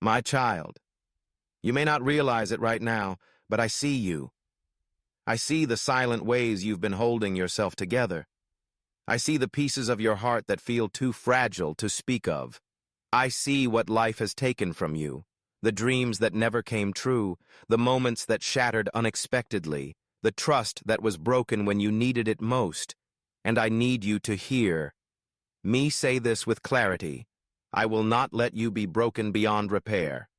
My child, you may not realize it right now, but I see you. I see the silent ways you've been holding yourself together. I see the pieces of your heart that feel too fragile to speak of. I see what life has taken from you, the dreams that never came true, the moments that shattered unexpectedly, the trust that was broken when you needed it most. And I need you to hear me say this with clarity. I will not let you be broken beyond repair.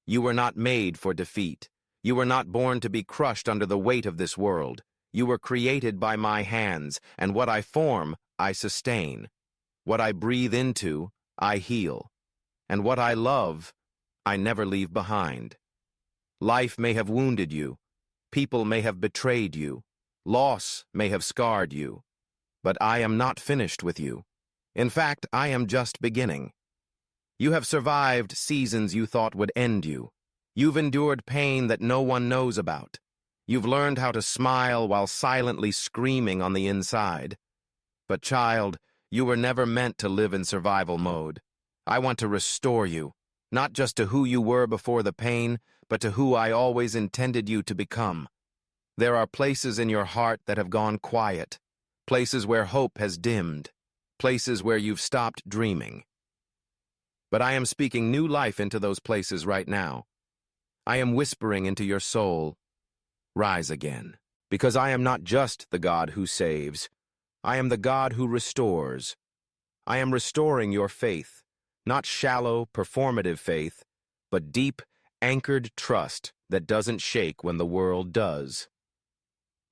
You were not made for defeat. You were not born to be crushed under the weight of this world. You were created by my hands, and what I form, I sustain. What I breathe into, I heal. And what I love, I never leave behind. Life may have wounded you. People may have betrayed you. Loss may have scarred you. But I am not finished with you. In fact, I am just beginning. You have survived seasons you thought would end you. You've endured pain that no one knows about. You've learned how to smile while silently screaming on the inside. But child, you were never meant to live in survival mode. I want to restore you, not just to who you were before the pain, but to who I always intended you to become. There are places in your heart that have gone quiet, places where hope has dimmed, places where you've stopped dreaming. But I am speaking new life into those places right now. I am whispering into your soul, rise again, because I am not just the God who saves. I am the God who restores. I am restoring your faith, not shallow, performative faith, but deep, anchored trust that doesn't shake when the world does.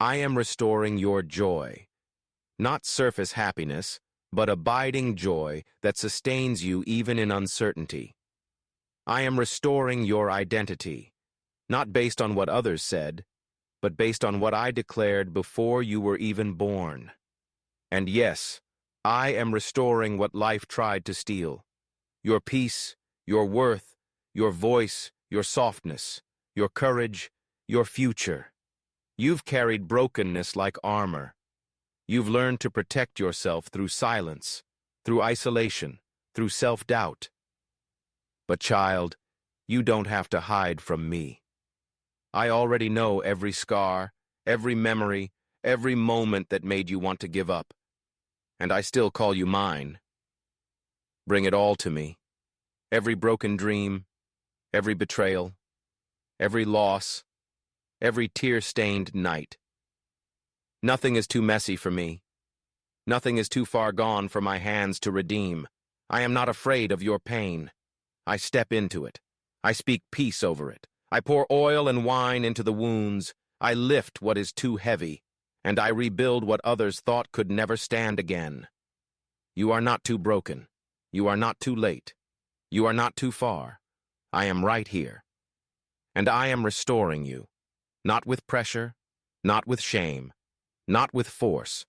I am restoring your joy, not surface happiness, but abiding joy that sustains you even in uncertainty. I am restoring your identity, not based on what others said, but based on what I declared before you were even born. And yes, I am restoring what life tried to steal. Your peace, your worth, your voice, your softness, your courage, your future. You've carried brokenness like armor. You've learned to protect yourself through silence, through isolation, through self-doubt. But child, you don't have to hide from me. I already know every scar, every memory, every moment that made you want to give up. And I still call you mine. Bring it all to me. Every broken dream, every betrayal, every loss, every tear-stained night. Nothing is too messy for me. Nothing is too far gone for my hands to redeem. I am not afraid of your pain. I step into it. I speak peace over it. I pour oil and wine into the wounds. I lift what is too heavy, and I rebuild what others thought could never stand again. You are not too broken. You are not too late. You are not too far. I am right here. And I am restoring you, not with pressure, not with shame, not with force,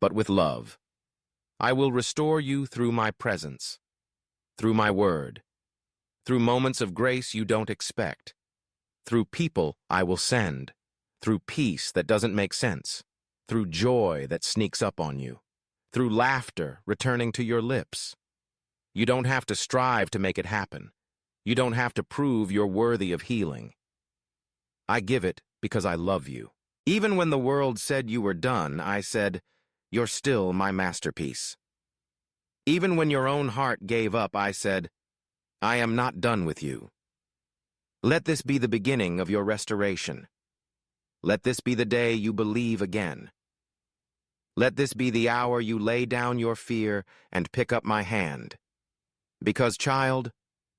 but with love. I will restore you through my presence, through my word, through moments of grace you don't expect, through people I will send, through peace that doesn't make sense, through joy that sneaks up on you, through laughter returning to your lips. You don't have to strive to make it happen. You don't have to prove you're worthy of healing. I give it because I love you. Even when the world said you were done, I said, you're still my masterpiece. Even when your own heart gave up, I said, I am not done with you. Let this be the beginning of your restoration. Let this be the day you believe again. Let this be the hour you lay down your fear and pick up my hand. Because, child,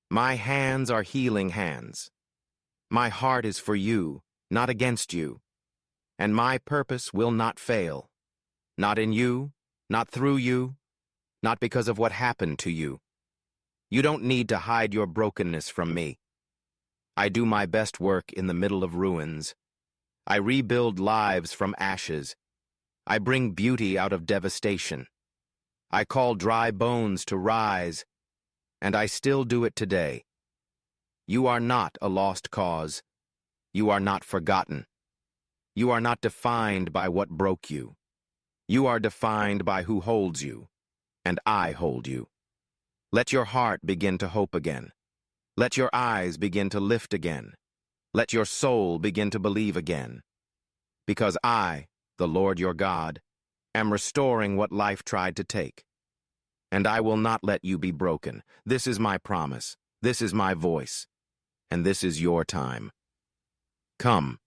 my hands are healing hands. My heart is for you, not against you. And my purpose will not fail. Not in you, not through you, not because of what happened to you. You don't need to hide your brokenness from me. I do my best work in the middle of ruins. I rebuild lives from ashes. I bring beauty out of devastation. I call dry bones to rise, and I still do it today. You are not a lost cause. You are not forgotten. You are not defined by what broke you. You are defined by who holds you, and I hold you. Let your heart begin to hope again. Let your eyes begin to lift again. Let your soul begin to believe again. Because I, the Lord your God, am restoring what life tried to take. And I will not let you be broken. This is my promise. This is my voice. And this is your time. Come.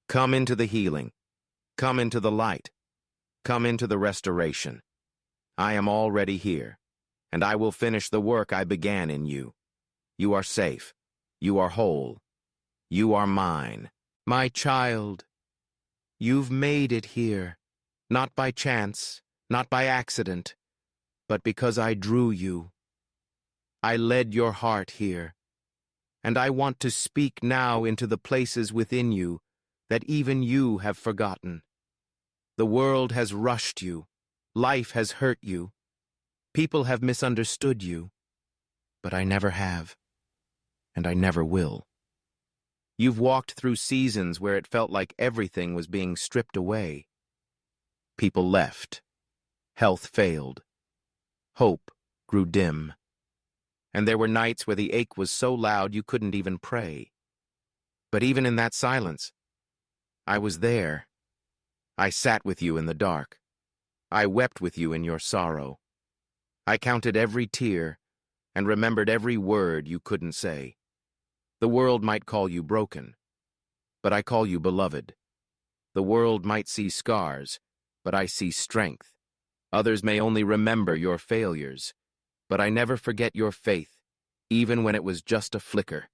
Come into the healing. Come into the light. Come into the restoration. I am already here, and I will finish the work I began in you. You are safe. You are whole. You are mine. My child, you've made it here, not by chance, not by accident, but because I drew you. I led your heart here, and I want to speak now into the places within you that even you have forgotten. The world has rushed you. Life has hurt you. People have misunderstood you. But I never have, and I never will. You've walked through seasons where it felt like everything was being stripped away. People left. Health failed. Hope grew dim. And there were nights where the ache was so loud you couldn't even pray. But even in that silence, I was there. I sat with you in the dark. I wept with you in your sorrow. I counted every tear and remembered every word you couldn't say. The world might call you broken, but I call you beloved. The world might see scars, but I see strength. Others may only remember your failures, but I never forget your faith, even when it was just a flicker.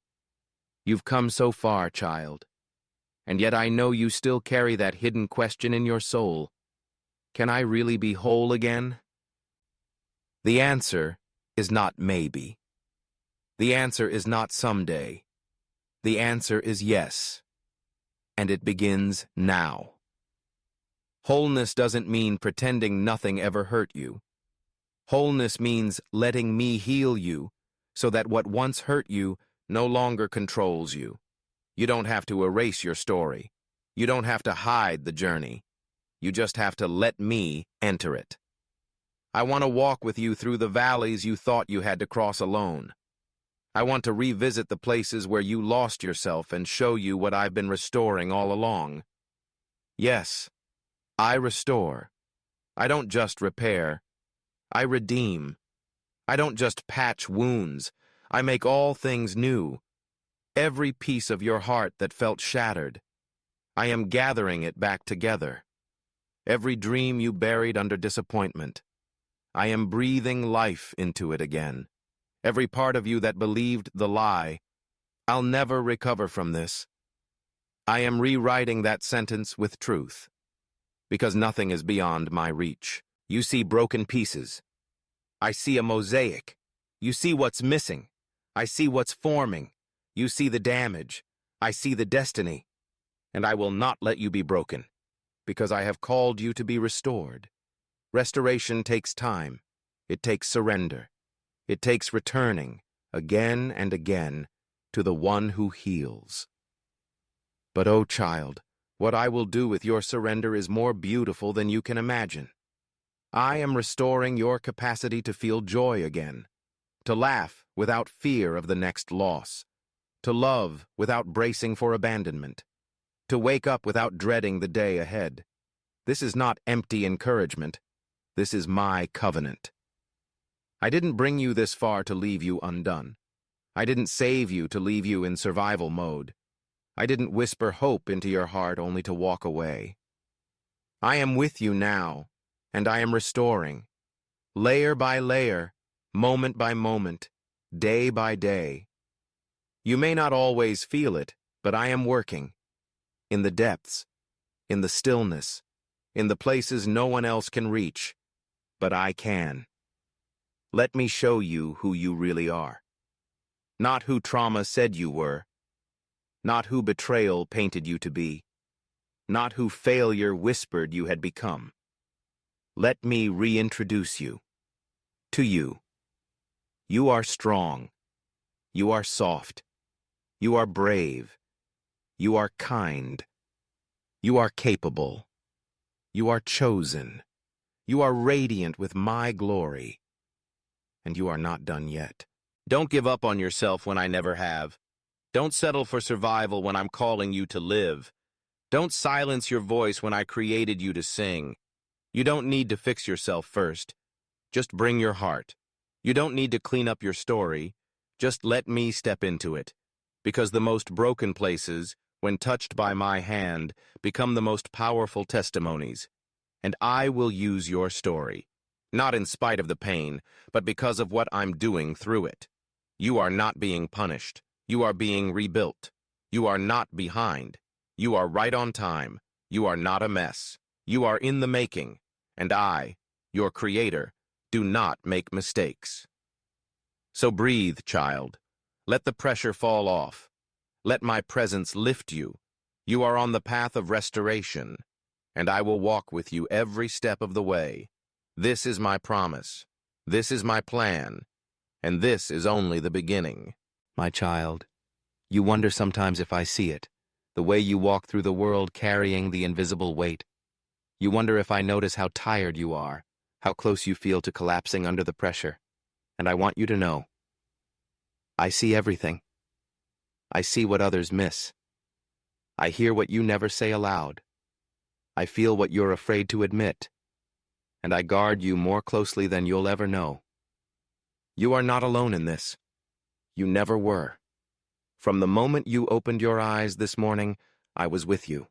You've come so far, child, and yet I know you still carry that hidden question in your soul. Can I really be whole again? The answer is not maybe. The answer is not someday. The answer is yes, and it begins now. Wholeness doesn't mean pretending nothing ever hurt you. Wholeness means letting me heal you so that what once hurt you no longer controls you. You don't have to erase your story. You don't have to hide the journey. You just have to let me enter it. I want to walk with you through the valleys you thought you had to cross alone. I want to revisit the places where you lost yourself and show you what I've been restoring all along. Yes, I restore. I don't just repair. I redeem. I don't just patch wounds. I make all things new. Every piece of your heart that felt shattered, I am gathering it back together. Every dream you buried under disappointment, I am breathing life into it again. Every part of you that believed the lie, I'll never recover from this. I am rewriting that sentence with truth, because nothing is beyond my reach. You see broken pieces. I see a mosaic. You see what's missing. I see what's forming. You see the damage. I see the destiny. And I will not let you be broken, because I have called you to be restored. Restoration takes time. It takes surrender. It takes returning, again and again, to the one who heals. But, oh child, what I will do with your surrender is more beautiful than you can imagine. I am restoring your capacity to feel joy again, to laugh without fear of the next loss, to love without bracing for abandonment, to wake up without dreading the day ahead. This is not empty encouragement. This is my covenant. I didn't bring you this far to leave you undone. I didn't save you to leave you in survival mode. I didn't whisper hope into your heart only to walk away. I am with you now, and I am restoring, layer by layer, moment by moment, day by day. You may not always feel it, but I am working. In the depths, in the stillness, in the places no one else can reach, but I can. Let me show you who you really are. Not who trauma said you were. Not who betrayal painted you to be. Not who failure whispered you had become. Let me reintroduce you. To you. You are strong. You are soft. You are brave. You are kind. You are capable. You are chosen. You are radiant with my glory. And you are not done yet. Don't give up on yourself when I never have. Don't settle for survival when I'm calling you to live. Don't silence your voice when I created you to sing. You don't need to fix yourself first. Just bring your heart. You don't need to clean up your story. Just let me step into it. Because the most broken places, when touched by my hand, become the most powerful testimonies. And I will use your story. Not in spite of the pain, but because of what I'm doing through it. You are not being punished. You are being rebuilt. You are not behind. You are right on time. You are not a mess. You are in the making. And I, your creator, do not make mistakes. So breathe, child. Let the pressure fall off. Let my presence lift you. You are on the path of restoration, and I will walk with you every step of the way. This is my promise. This is my plan. And this is only the beginning. My child, you wonder sometimes if I see it, the way you walk through the world carrying the invisible weight. You wonder if I notice how tired you are, how close you feel to collapsing under the pressure. And I want you to know, I see everything. I see what others miss. I hear what you never say aloud. I feel what you're afraid to admit. And I guard you more closely than you'll ever know. You are not alone in this. You never were. From the moment you opened your eyes this morning, I was with you.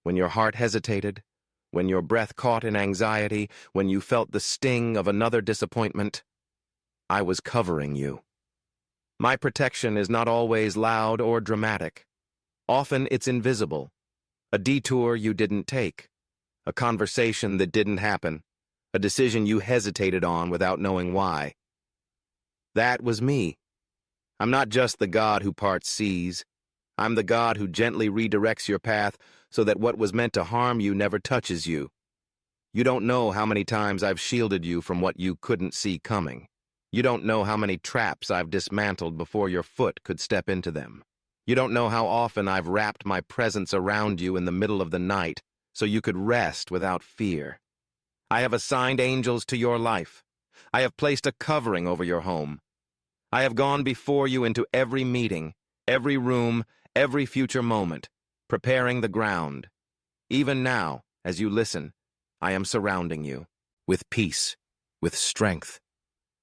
When your heart hesitated, when your breath caught in anxiety, when you felt the sting of another disappointment, I was covering you. My protection is not always loud or dramatic. Often it's invisible. A detour you didn't take. A conversation that didn't happen. A decision you hesitated on without knowing why. That was me. I'm not just the God who parts seas. I'm the God who gently redirects your path so that what was meant to harm you never touches you. You don't know how many times I've shielded you from what you couldn't see coming. You don't know how many traps I've dismantled before your foot could step into them. You don't know how often I've wrapped my presence around you in the middle of the night so you could rest without fear. I have assigned angels to your life. I have placed a covering over your home. I have gone before you into every meeting, every room, every future moment, preparing the ground. Even now, as you listen, I am surrounding you with peace, with strength,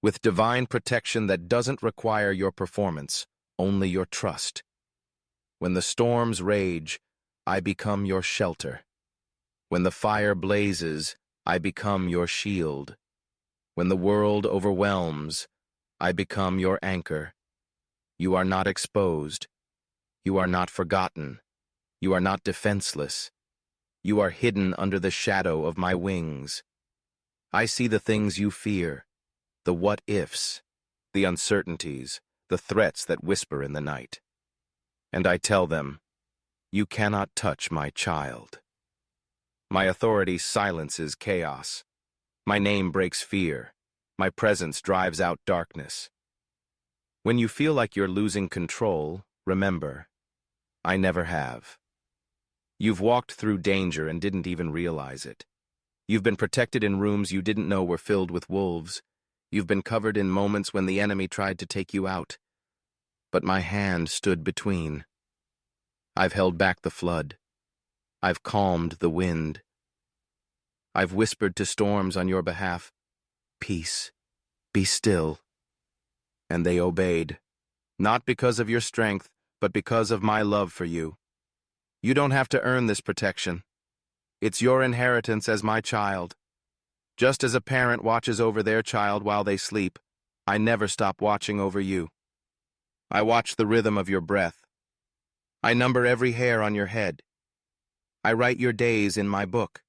with divine protection that doesn't require your performance, only your trust. When the storms rage, I become your shelter. When the fire blazes, I become your shield. When the world overwhelms, I become your anchor. You are not exposed. You are not forgotten. You are not defenseless. You are hidden under the shadow of my wings. I see the things you fear, the what-ifs, the uncertainties, the threats that whisper in the night. And I tell them, you cannot touch my child. My authority silences chaos. My name breaks fear. My presence drives out darkness. When you feel like you're losing control, remember, I never have. You've walked through danger and didn't even realize it. You've been protected in rooms you didn't know were filled with wolves. You've been covered in moments when the enemy tried to take you out. But my hand stood between. I've held back the flood. I've calmed the wind. I've whispered to storms on your behalf, peace, be still. And they obeyed, not because of your strength, but because of my love for you. You don't have to earn this protection. It's your inheritance as my child. Just as a parent watches over their child while they sleep, I never stop watching over you. I watch the rhythm of your breath. I number every hair on your head. I write your days in my book,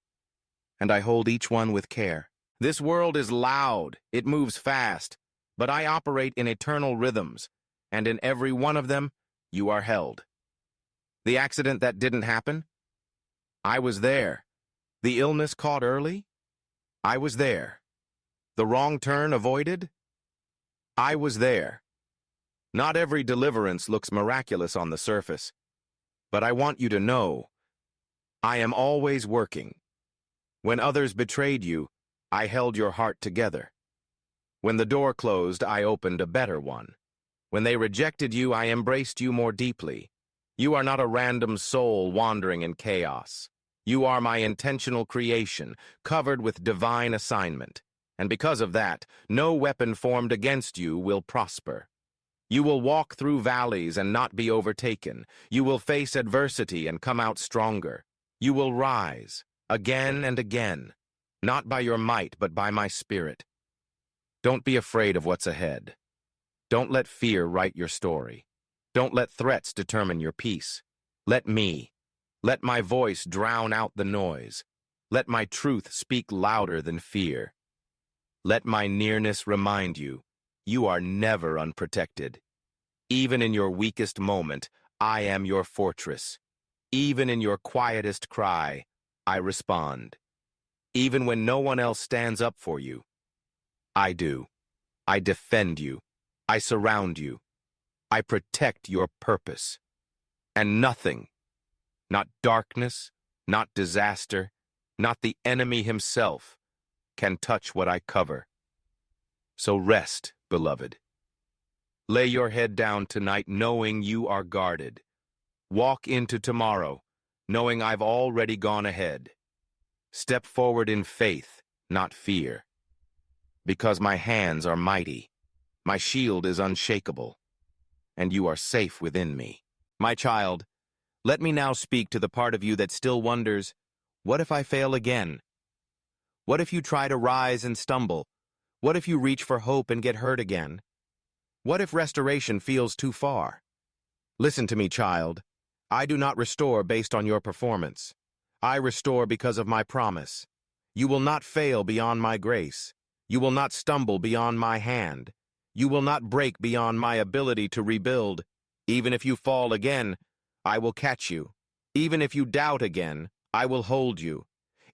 and I hold each one with care. This world is loud, it moves fast, but I operate in eternal rhythms, and in every one of them, you are held. The accident that didn't happen? I was there. The illness caught early? I was there. The wrong turn avoided? I was there. Not every deliverance looks miraculous on the surface, but I want you to know, I am always working. When others betrayed you, I held your heart together. When the door closed, I opened a better one. When they rejected you, I embraced you more deeply. You are not a random soul wandering in chaos. You are my intentional creation, covered with divine assignment. And because of that, no weapon formed against you will prosper. You will walk through valleys and not be overtaken. You will face adversity and come out stronger. You will rise, again and again, not by your might, but by my spirit. Don't be afraid of what's ahead. Don't let fear write your story. Don't let threats determine your peace. Let my voice drown out the noise. Let my truth speak louder than fear. Let my nearness remind you, you are never unprotected. Even in your weakest moment, I am your fortress. Even in your quietest cry, I respond. Even when no one else stands up for you, I do. I defend you. I surround you. I protect your purpose. And nothing, not darkness, not disaster, not the enemy himself, can touch what I cover. So rest, beloved. Lay your head down tonight knowing you are guarded. Walk into tomorrow knowing I've already gone ahead. Step forward in faith, not fear. Because my hands are mighty, my shield is unshakable, and you are safe within me. My child, let me now speak to the part of you that still wonders, what if I fail again? What if you try to rise and stumble? What if you reach for hope and get hurt again? What if restoration feels too far? Listen to me, child. I do not restore based on your performance. I restore because of my promise. You will not fail beyond my grace. You will not stumble beyond my hand. You will not break beyond my ability to rebuild. Even if you fall again, I will catch you. Even if you doubt again, I will hold you.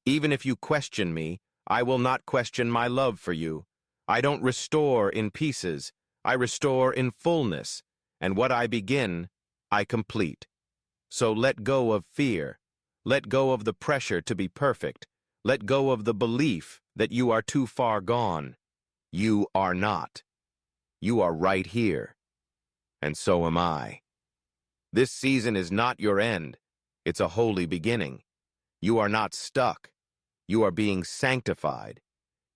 Even if you question me, I will not question my love for you. I don't restore in pieces. I restore in fullness. And what I begin, I complete. So let go of fear. Let go of the pressure to be perfect. Let go of the belief that you are too far gone. You are not. You are right here. And so am I. This season is not your end. It's a holy beginning. You are not stuck. You are being sanctified.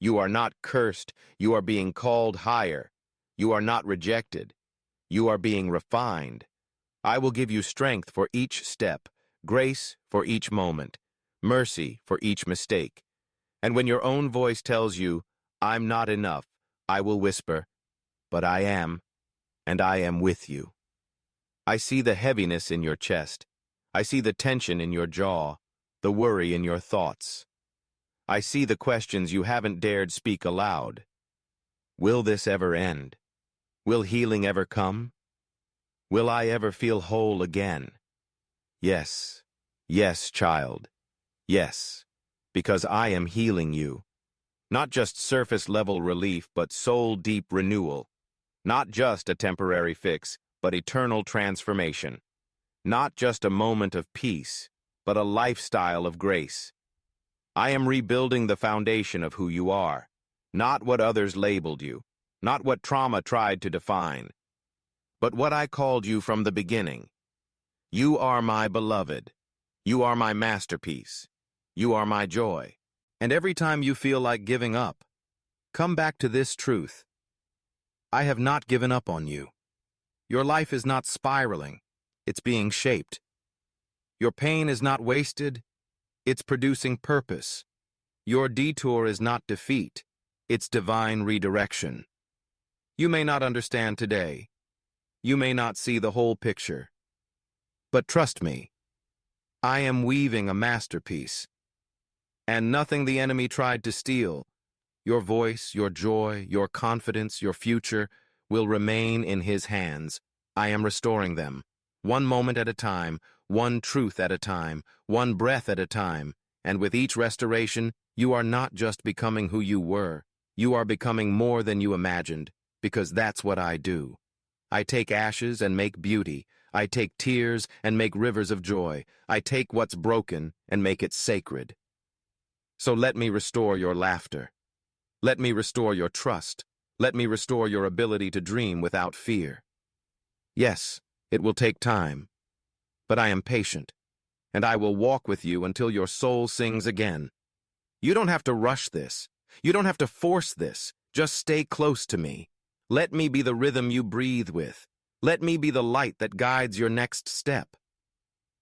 You are not cursed. You are being called higher. You are not rejected. You are being refined. I will give you strength for each step, grace for each moment, mercy for each mistake. And when your own voice tells you, I'm not enough, I will whisper, but I am, and I am with you. I see the heaviness in your chest. I see the tension in your jaw, the worry in your thoughts. I see the questions you haven't dared speak aloud. Will this ever end? Will healing ever come? Will I ever feel whole again? Yes, yes, child, yes, because I am healing you. Not just surface-level relief, but soul-deep renewal. Not just a temporary fix, but eternal transformation. Not just a moment of peace, but a lifestyle of grace. I am rebuilding the foundation of who you are, not what others labeled you, not what trauma tried to define, but what I called you from the beginning. You are my beloved. You are my masterpiece. You are my joy. And every time you feel like giving up, come back to this truth. I have not given up on you. Your life is not spiraling. It's being shaped. Your pain is not wasted. It's producing purpose. Your detour is not defeat. It's divine redirection. You may not understand today. You may not see the whole picture. But trust me, I am weaving a masterpiece. And nothing the enemy tried to steal, your voice, your joy, your confidence, your future, will remain in his hands. I am restoring them, one moment at a time, one truth at a time, one breath at a time. And with each restoration, you are not just becoming who you were. You are becoming more than you imagined, because that's what I do. I take ashes and make beauty. I take tears and make rivers of joy. I take what's broken and make it sacred. So let me restore your laughter. Let me restore your trust. Let me restore your ability to dream without fear. Yes, it will take time, but I am patient, and I will walk with you until your soul sings again. You don't have to rush this. You don't have to force this. Just stay close to me. Let me be the rhythm you breathe with. Let me be the light that guides your next step.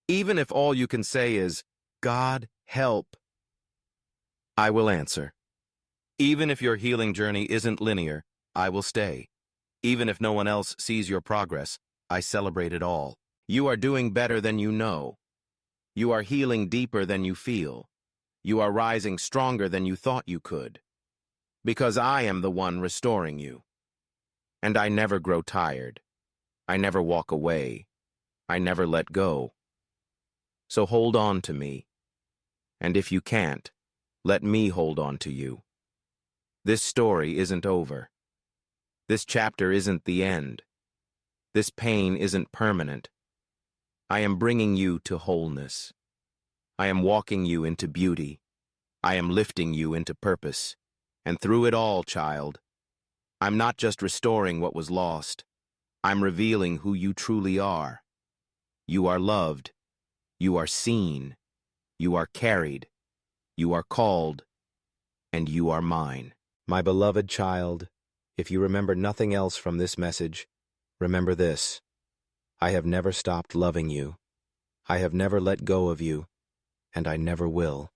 Even if all you can say is, God, help, I will answer. Even if your healing journey isn't linear, I will stay. Even if no one else sees your progress, I celebrate it all. You are doing better than you know. You are healing deeper than you feel. You are rising stronger than you thought you could. Because I am the one restoring you. And I never grow tired. I never walk away. I never let go. So hold on to me. And if you can't, let me hold on to you. This story isn't over. This chapter isn't the end. This pain isn't permanent. I am bringing you to wholeness. I am walking you into beauty. I am lifting you into purpose. And through it all, child, I'm not just restoring what was lost. I'm revealing who you truly are. You are loved. You are seen. You are carried. You are called. And you are mine. My beloved child, if you remember nothing else from this message, remember this. I have never stopped loving you. I have never let go of you, and I never will.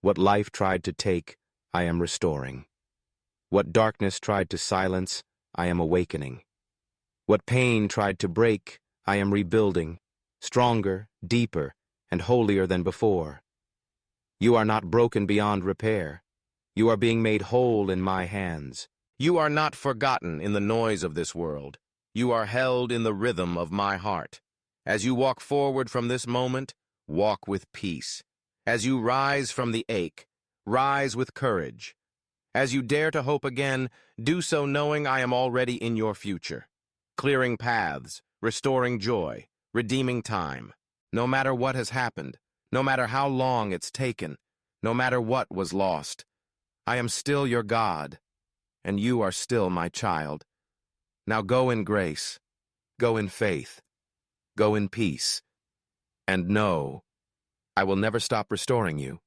What life tried to take, I am restoring. What darkness tried to silence, I am awakening. What pain tried to break, I am rebuilding, stronger, deeper, and holier than before. You are not broken beyond repair. You are being made whole in my hands. You are not forgotten in the noise of this world. You are held in the rhythm of my heart. As you walk forward from this moment, walk with peace. As you rise from the ache, rise with courage. As you dare to hope again, do so knowing I am already in your future, clearing paths, restoring joy, redeeming time. No matter what has happened, no matter how long it's taken, no matter what was lost, I am still your God, and you are still my child. Now go in grace, go in faith, go in peace, and know I will never stop restoring you.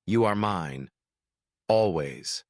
You are mine, always.